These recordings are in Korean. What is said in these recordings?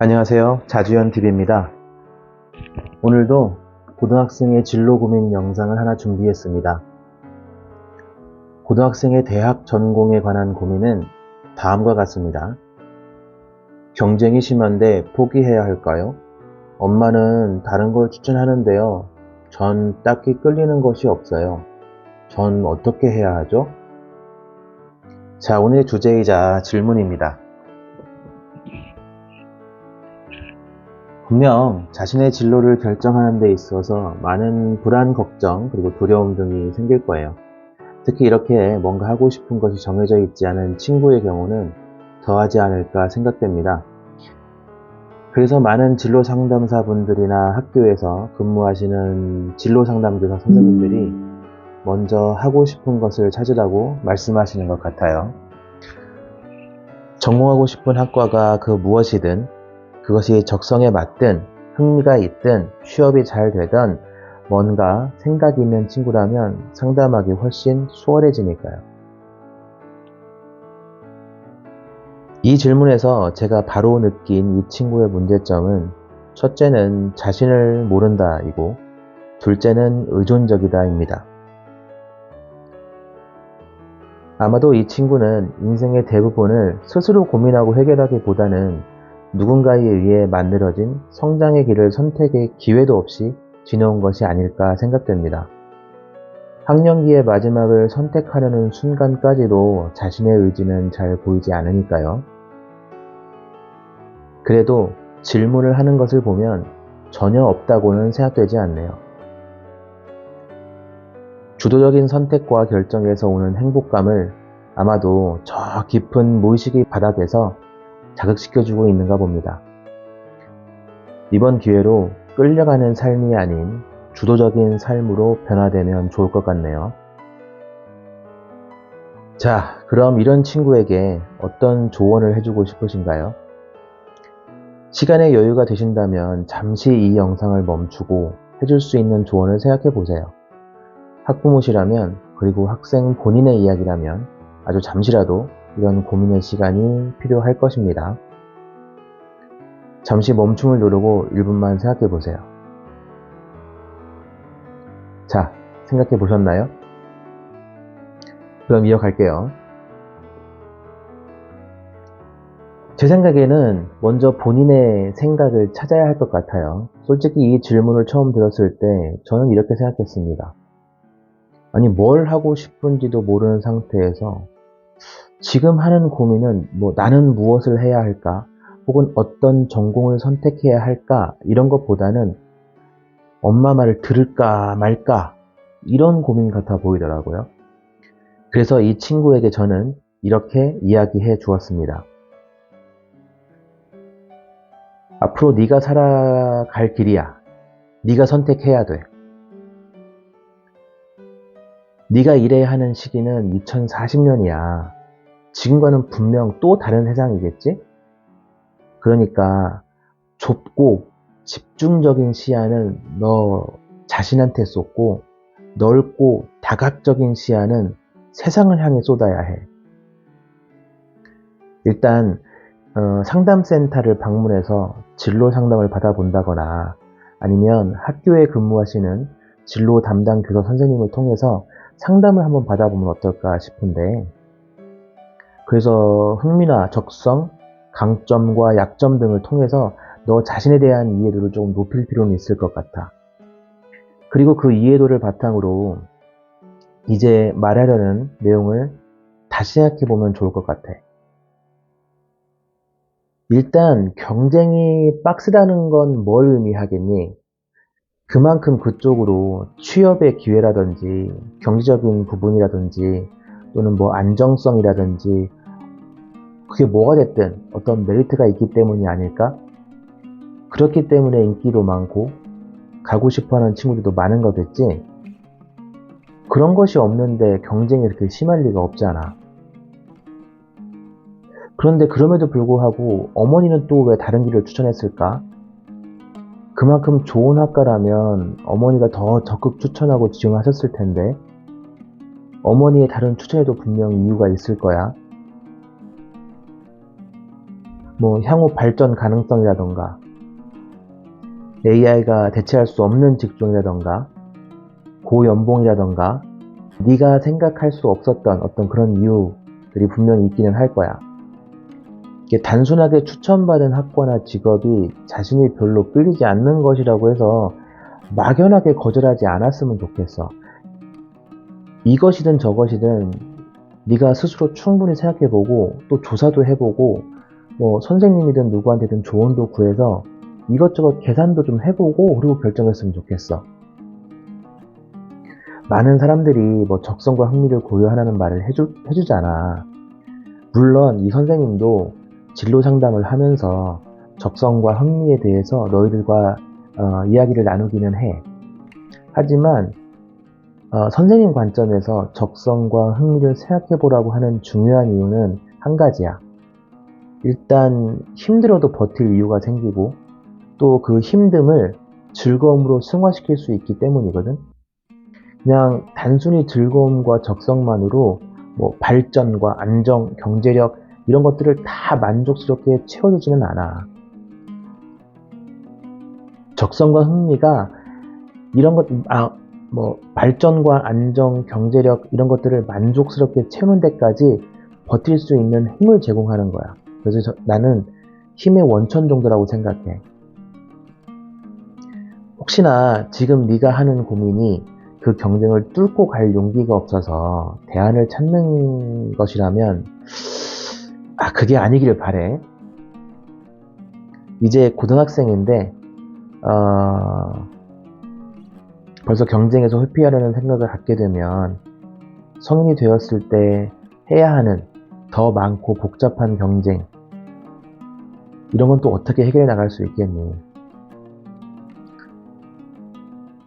안녕하세요. 자주연TV입니다. 오늘도 고등학생의 진로 고민 영상을 하나 준비했습니다. 고등학생의 대학 전공에 관한 고민은 다음과 같습니다. 경쟁이 심한데 포기해야 할까요? 엄마는 다른 걸 추천하는데요. 전 딱히 끌리는 것이 없어요. 전 어떻게 해야 하죠? 자, 오늘의 주제이자 질문입니다. 분명 자신의 진로를 결정하는 데 있어서 많은 불안, 걱정, 그리고 두려움 등이 생길 거예요. 특히 이렇게 뭔가 하고 싶은 것이 정해져 있지 않은 친구의 경우는 더하지 않을까 생각됩니다. 그래서 많은 진로 상담사분들이나 학교에서 근무하시는 진로 상담교사 선생님들이 먼저 하고 싶은 것을 찾으라고 말씀하시는 것 같아요. 전공하고 싶은 학과가 그 무엇이든 그것이 적성에 맞든 흥미가 있든 취업이 잘 되든 뭔가 생각이 있는 친구라면 상담하기 훨씬 수월해지니까요. 이 질문에서 제가 바로 느낀 이 친구의 문제점은 첫째는 자신을 모른다 이고 둘째는 의존적이다 입니다. 아마도 이 친구는 인생의 대부분을 스스로 고민하고 해결하기보다는 누군가에 의해 만들어진 성장의 길을 선택의 기회도 없이 지내온 것이 아닐까 생각됩니다. 학년기의 마지막을 선택하려는 순간까지도 자신의 의지는 잘 보이지 않으니까요. 그래도 질문을 하는 것을 보면 전혀 없다고는 생각되지 않네요. 주도적인 선택과 결정에서 오는 행복감을 아마도 저 깊은 무의식의 바닥에서 자극시켜주고 있는가 봅니다. 이번 기회로 끌려가는 삶이 아닌 주도적인 삶으로 변화되면 좋을 것 같네요. 자, 그럼 이런 친구에게 어떤 조언을 해주고 싶으신가요? 시간의 여유가 되신다면 잠시 이 영상을 멈추고 해줄 수 있는 조언을 생각해 보세요. 학부모시라면, 그리고 학생 본인의 이야기라면 아주 잠시라도 이런 고민의 시간이 필요할 것입니다. 잠시 멈춤을 누르고 1분만 생각해 보세요. 자, 생각해 보셨나요? 그럼 이어갈게요. 제 생각에는 먼저 본인의 생각을 찾아야 할 것 같아요. 솔직히 이 질문을 처음 들었을 때 저는 이렇게 생각했습니다. 아니, 뭘 하고 싶은지도 모르는 상태에서 지금 하는 고민은 나는 무엇을 해야 할까? 혹은 어떤 전공을 선택해야 할까? 이런 것보다는 엄마 말을 들을까 말까? 이런 고민 같아 보이더라고요. 그래서 이 친구에게 저는 이렇게 이야기해 주었습니다. 앞으로 네가 살아갈 길이야. 네가 선택해야 돼. 네가 일해야 하는 시기는 2040년이야. 지금과는 분명 또 다른 세상이겠지? 그러니까 좁고 집중적인 시야는 너 자신한테 쏟고 넓고 다각적인 시야는 세상을 향해 쏟아야 해. 일단 상담센터를 방문해서 진로 상담을 받아본다거나 아니면 학교에 근무하시는 진로 담당 교사 선생님을 통해서 상담을 한번 받아보면 어떨까 싶은데, 그래서 흥미나 적성, 강점과 약점 등을 통해서 너 자신에 대한 이해도를 조금 높일 필요는 있을 것 같아. 그리고 그 이해도를 바탕으로 이제 말하려는 내용을 다시 생각해보면 좋을 것 같아. 일단 경쟁이 빡세다는 건 뭘 의미하겠니? 그만큼 그쪽으로 취업의 기회라든지 경제적인 부분이라든지 또는 안정성이라든지 그게 뭐가 됐든 어떤 메리트가 있기 때문이 아닐까? 그렇기 때문에 인기도 많고 가고 싶어하는 친구들도 많은 거겠지? 그런 것이 없는데 경쟁이 이렇게 심할 리가 없잖아. 그런데 그럼에도 불구하고 어머니는 또 왜 다른 길을 추천했을까? 그만큼 좋은 학과라면 어머니가 더 적극 추천하고 지원하셨을 텐데 어머니의 다른 추천에도 분명 이유가 있을 거야. 뭐 향후 발전 가능성이라던가 AI가 대체할 수 없는 직종이라던가 고연봉이라던가 네가 생각할 수 없었던 어떤 그런 이유들이 분명히 있기는 할 거야. 이게 단순하게 추천받은 학과나 직업이 자신이 별로 끌리지 않는 것이라고 해서 막연하게 거절하지 않았으면 좋겠어. 이것이든 저것이든 네가 스스로 충분히 생각해보고 또 조사도 해보고 뭐 선생님이든 누구한테든 조언도 구해서 이것저것 계산도 좀 해보고 그리고 결정했으면 좋겠어. 많은 사람들이 뭐 적성과 흥미를 고려하라는 말을 해주잖아. 물론 이 선생님도 진로 상담을 하면서 적성과 흥미에 대해서 너희들과 이야기를 나누기는 해. 하지만 선생님 관점에서 적성과 흥미를 생각해 보라고 하는 중요한 이유는 한 가지야. 일단 힘들어도 버틸 이유가 생기고 또 그 힘듦을 즐거움으로 승화시킬 수 있기 때문이거든. 그냥 단순히 즐거움과 적성만으로 뭐 발전과 안정, 경제력 이런 것들을 다 만족스럽게 채워주지는 않아. 적성과 흥미가 이런 것, 뭐 발전과 안정, 경제력 이런 것들을 만족스럽게 채우는 데까지 버틸 수 있는 힘을 제공하는 거야. 그래서 나는 힘의 원천 정도라고 생각해. 혹시나 지금 네가 하는 고민이 그 경쟁을 뚫고 갈 용기가 없어서 대안을 찾는 것이라면 그게 아니기를 바래. 이제 고등학생인데 벌써 경쟁에서 회피하려는 생각을 갖게 되면 성인이 되었을 때 해야 하는 더 많고 복잡한 경쟁 이런 건 또 어떻게 해결해 나갈 수 있겠니?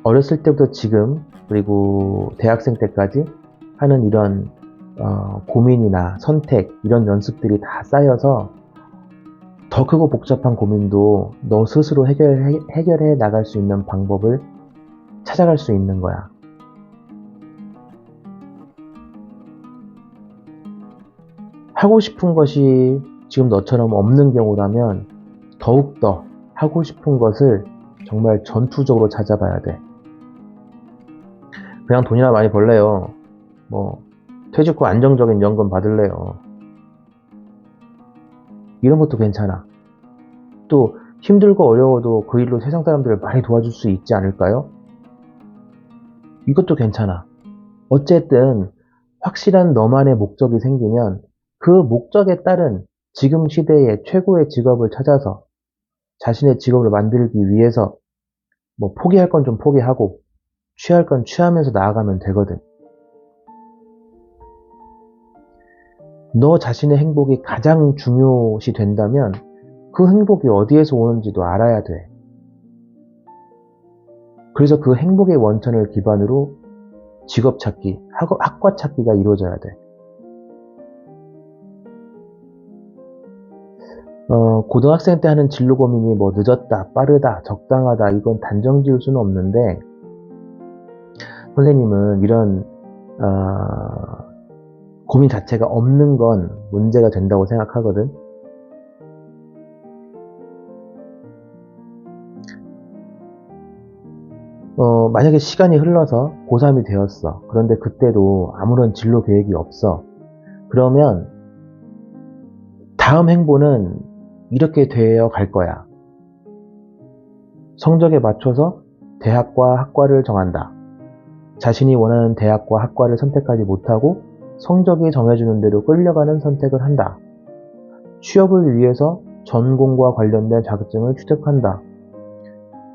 어렸을 때부터 지금 그리고 대학생 때까지 하는 이런 고민이나 선택 이런 연습들이 다 쌓여서 더 크고 복잡한 고민도 너 스스로 해결해 나갈 수 있는 방법을 찾아갈 수 있는 거야. 하고 싶은 것이 지금 너처럼 없는 경우라면 더욱더 하고 싶은 것을 정말 전투적으로 찾아봐야 돼. 그냥 돈이나 많이 벌래요. 뭐 퇴직 후 안정적인 연금 받을래요. 이런 것도 괜찮아. 또 힘들고 어려워도 그 일로 세상 사람들을 많이 도와줄 수 있지 않을까요? 이것도 괜찮아. 어쨌든 확실한 너만의 목적이 생기면 그 목적에 따른 지금 시대의 최고의 직업을 찾아서 자신의 직업을 만들기 위해서 뭐 포기할 건 좀 포기하고 취할 건 취하면서 나아가면 되거든. 너 자신의 행복이 가장 중요시 된다면 그 행복이 어디에서 오는지도 알아야 돼. 그래서 그 행복의 원천을 기반으로 직업 찾기, 학과 찾기가 이루어져야 돼. 고등학생 때 하는 진로 고민이 뭐 늦었다, 빠르다, 적당하다 이건 단정 지을 수는 없는데 선생님은 이런 고민 자체가 없는 건 문제가 된다고 생각하거든. 만약에 시간이 흘러서 고3이 되었어. 그런데 그때도 아무런 진로 계획이 없어. 그러면 다음 행보는 이렇게 되어 갈 거야. 성적에 맞춰서 대학과 학과를 정한다. 자신이 원하는 대학과 학과를 선택하지 못하고 성적이 정해주는 대로 끌려가는 선택을 한다. 취업을 위해서 전공과 관련된 자격증을 취득한다.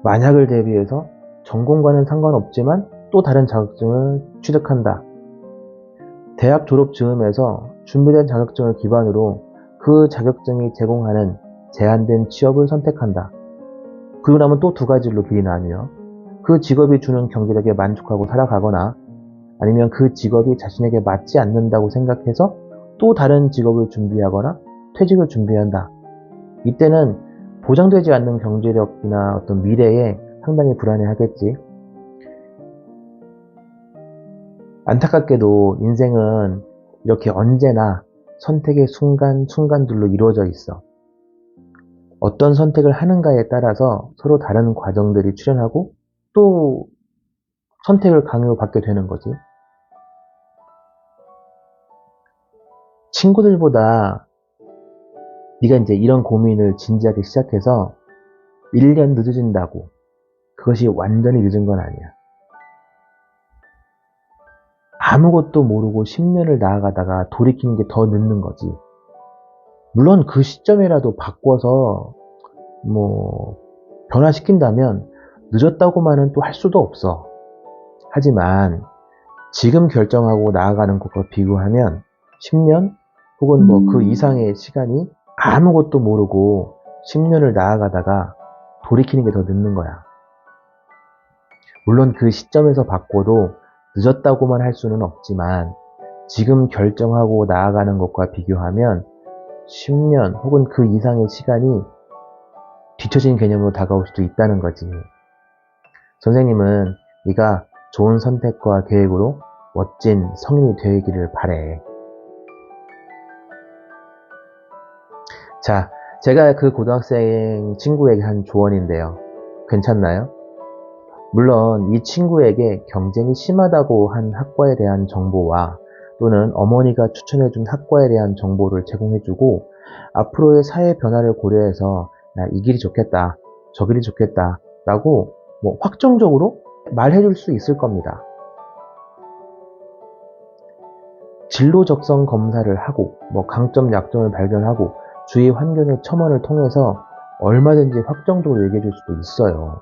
만약을 대비해서 전공과는 상관없지만 또 다른 자격증을 취득한다. 대학 졸업 즈음에서 준비된 자격증을 기반으로 그 자격증이 제공하는 제한된 취업을 선택한다. 그리고 나면 또 두 가지로 길이 나뉘어 그 직업이 주는 경제력에 만족하고 살아가거나 아니면 그 직업이 자신에게 맞지 않는다고 생각해서 또 다른 직업을 준비하거나 퇴직을 준비한다. 이때는 보장되지 않는 경제력이나 어떤 미래에 상당히 불안해하겠지. 안타깝게도 인생은 이렇게 언제나 선택의 순간순간들로 이루어져 있어. 어떤 선택을 하는가에 따라서 서로 다른 과정들이 출현하고 또 선택을 강요받게 되는 거지. 친구들보다 네가 이제 이런 고민을 진지하게 시작해서 1년 늦어진다고 그것이 완전히 늦은 건 아니야. 아무것도 모르고 10년을 나아가다가 돌이키는 게 더 늦는 거지. 물론 그 시점이라도 바꿔서 변화시킨다면 늦었다고만은 또 할 수도 없어. 하지만 지금 결정하고 나아가는 것과 비교하면 10년 혹은 그 이상의 시간이 아무것도 모르고 10년을 나아가다가 돌이키는 게 더 늦는 거야. 물론 그 시점에서 바꿔도 늦었다고만 할 수는 없지만 지금 결정하고 나아가는 것과 비교하면 10년 혹은 그 이상의 시간이 뒤처진 개념으로 다가올 수도 있다는 거지. 선생님은 네가 좋은 선택과 계획으로 멋진 성인이 되기를 바래. 자, 제가 그 고등학생 친구에게 한 조언인데요. 괜찮나요? 물론 이 친구에게 경쟁이 심하다고 한 학과에 대한 정보와 또는 어머니가 추천해준 학과에 대한 정보를 제공해주고 앞으로의 사회 변화를 고려해서 이 길이 좋겠다, 저 길이 좋겠다 라고 확정적으로 말해줄 수 있을 겁니다. 진로 적성 검사를 하고 강점 약점을 발견하고 주위 환경의 첨언을 통해서 얼마든지 확정적으로 얘기해 줄 수도 있어요.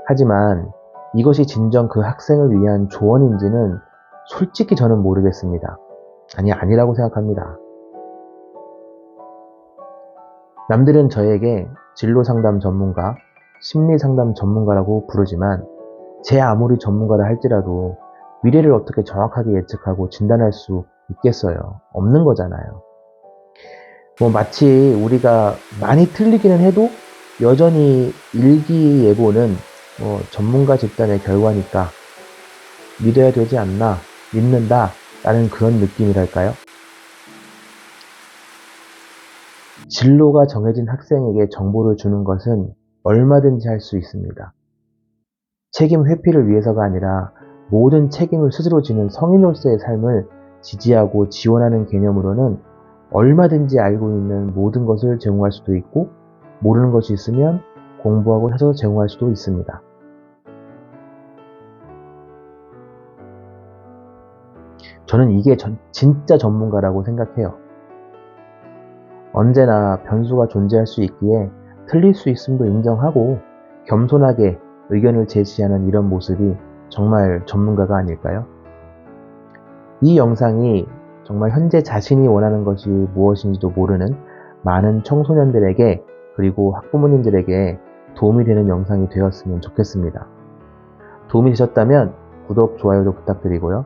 하지만 이것이 진정 그 학생을 위한 조언인지는 솔직히 저는 모르겠습니다. 아니라고 생각합니다. 남들은 저에게 진로상담 전문가, 심리상담 전문가라고 부르지만 제 아무리 전문가라 할지라도 미래를 어떻게 정확하게 예측하고 진단할 수 있겠어요? 없는 거잖아요. 마치 우리가 많이 틀리기는 해도 여전히 일기예보는 전문가 집단의 결과니까 믿어야 되지 않나, 믿는다 라는 그런 느낌이랄까요? 진로가 정해진 학생에게 정보를 주는 것은 얼마든지 할 수 있습니다. 책임 회피를 위해서가 아니라 모든 책임을 스스로 지는 성인으로서의 삶을 지지하고 지원하는 개념으로는 얼마든지 알고 있는 모든 것을 제공할 수도 있고 모르는 것이 있으면 공부하고 해서 제공할 수도 있습니다. 저는 이게 진짜 전문가라고 생각해요. 언제나 변수가 존재할 수 있기에 틀릴 수 있음도 인정하고 겸손하게 의견을 제시하는 이런 모습이 정말 전문가가 아닐까요? 이 영상이 정말 현재 자신이 원하는 것이 무엇인지도 모르는 많은 청소년들에게 그리고 학부모님들에게 도움이 되는 영상이 되었으면 좋겠습니다. 도움이 되셨다면 구독, 좋아요도 부탁드리고요.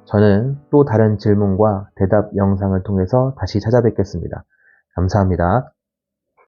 저는 또 다른 질문과 대답 영상을 통해서 다시 찾아뵙겠습니다. 감사합니다.